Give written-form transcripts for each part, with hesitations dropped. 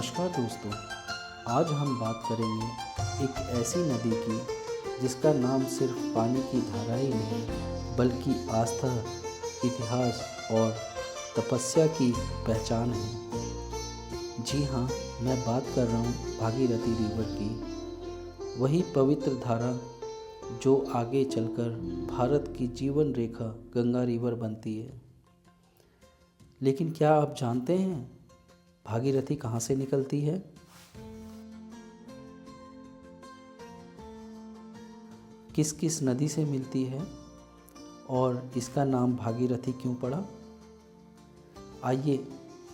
नमस्कार दोस्तों, आज हम बात करेंगे एक ऐसी नदी की जिसका नाम सिर्फ पानी की धारा ही नहीं बल्कि आस्था, इतिहास और तपस्या की पहचान है। जी हाँ, मैं बात कर रहा हूँ भागीरथी रिवर की, वही पवित्र धारा जो आगे चलकर भारत की जीवन रेखा गंगा रिवर बनती है। लेकिन क्या आप जानते हैं भागीरथी कहाँ से निकलती है? किस किस नदी से मिलती है और इसका नाम भागीरथी क्यों पड़ा? आइए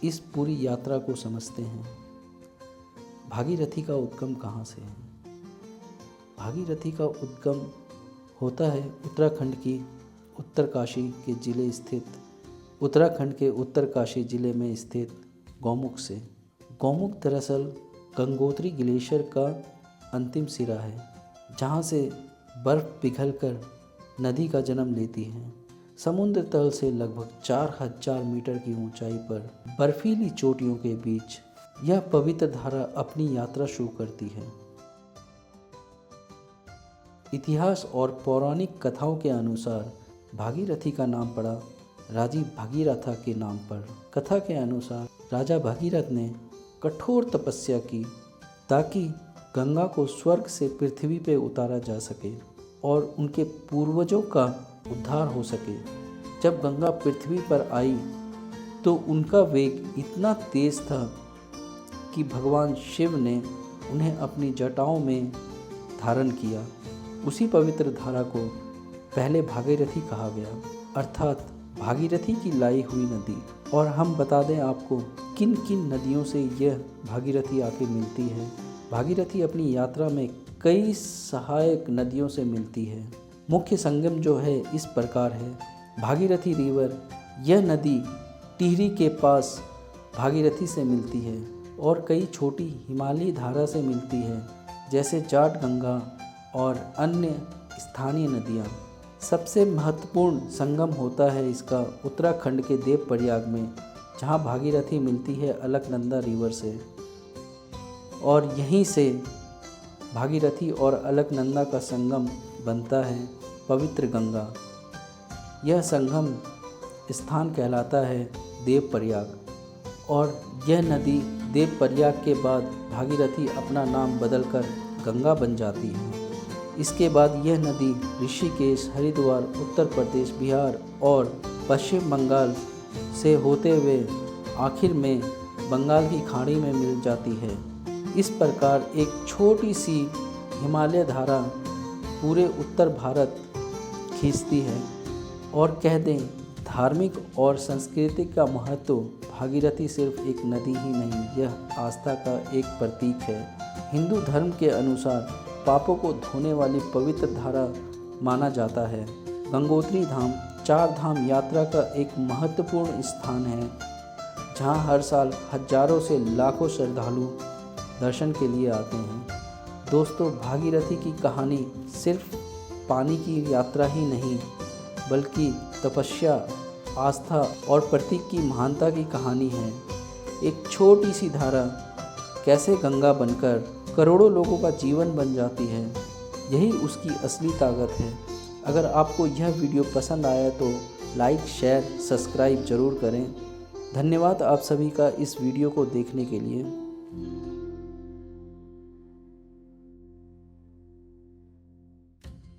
इस पूरी यात्रा को समझते हैं। भागीरथी का उद्गम कहाँ से है? भागीरथी का उद्गम होता है उत्तराखंड के उत्तरकाशी जिले में स्थित गौमुख से। गौमुख दरअसल गंगोत्री ग्लेशियर का अंतिम सिरा है, जहाँ से बर्फ़ पिघलकर नदी का जन्म लेती है। समुद्र तल से लगभग 4000 मीटर की ऊंचाई पर बर्फीली चोटियों के बीच यह पवित्र धारा अपनी यात्रा शुरू करती है। इतिहास और पौराणिक कथाओं के अनुसार भागीरथी का नाम पड़ा राजा भगीरथ के नाम पर। कथा के अनुसार राजा भगीरथ ने कठोर तपस्या की ताकि गंगा को स्वर्ग से पृथ्वी पर उतारा जा सके और उनके पूर्वजों का उद्धार हो सके। जब गंगा पृथ्वी पर आई तो उनका वेग इतना तेज था कि भगवान शिव ने उन्हें अपनी जटाओं में धारण किया। उसी पवित्र धारा को पहले भागीरथी कहा गया, अर्थात भागीरथी की लाई हुई नदी। और हम बता दें आपको किन किन नदियों से यह भागीरथी आके मिलती है। भागीरथी अपनी यात्रा में कई सहायक नदियों से मिलती है। मुख्य संगम जो है इस प्रकार है। भागीरथी रिवर, यह नदी टिहरी के पास भागीरथी से मिलती है और कई छोटी हिमालयी धारा से मिलती है, जैसे जाट गंगा और अन्य स्थानीय नदियाँ। सबसे महत्वपूर्ण संगम होता है इसका उत्तराखंड के देवप्रयाग में, जहाँ भागीरथी मिलती है अलकनंदा रिवर से, और यहीं से भागीरथी और अलकनंदा का संगम बनता है पवित्र गंगा। यह संगम स्थान कहलाता है देवप्रयाग, और यह नदी देवप्रयाग के बाद भागीरथी अपना नाम बदलकर गंगा बन जाती है। इसके बाद यह नदी ऋषिकेश, हरिद्वार, उत्तर प्रदेश, बिहार और पश्चिम बंगाल से होते हुए आखिर में बंगाल की खाड़ी में मिल जाती है। इस प्रकार एक छोटी सी हिमालय धारा पूरे उत्तर भारत खींचती है। और कह दें, धार्मिक और सांस्कृतिक का महत्व, भागीरथी सिर्फ एक नदी ही नहीं, यह आस्था का एक प्रतीक है। हिंदू धर्म के अनुसार पापों को धोने वाली पवित्र धारा माना जाता है। गंगोत्री धाम 4 धाम यात्रा का एक महत्वपूर्ण स्थान है, जहां हर साल हजारों से लाखों श्रद्धालु दर्शन के लिए आते हैं। दोस्तों, भागीरथी की कहानी सिर्फ पानी की यात्रा ही नहीं बल्कि तपस्या, आस्था और प्रतीक की महानता की कहानी है। एक छोटी सी धारा कैसे गंगा बनकर करोड़ों लोगों का जीवन बन जाती है, यही उसकी असली ताकत है। अगर आपको यह वीडियो पसंद आया तो लाइक, शेयर, सब्सक्राइब ज़रूर करें। धन्यवाद आप सभी का इस वीडियो को देखने के लिए।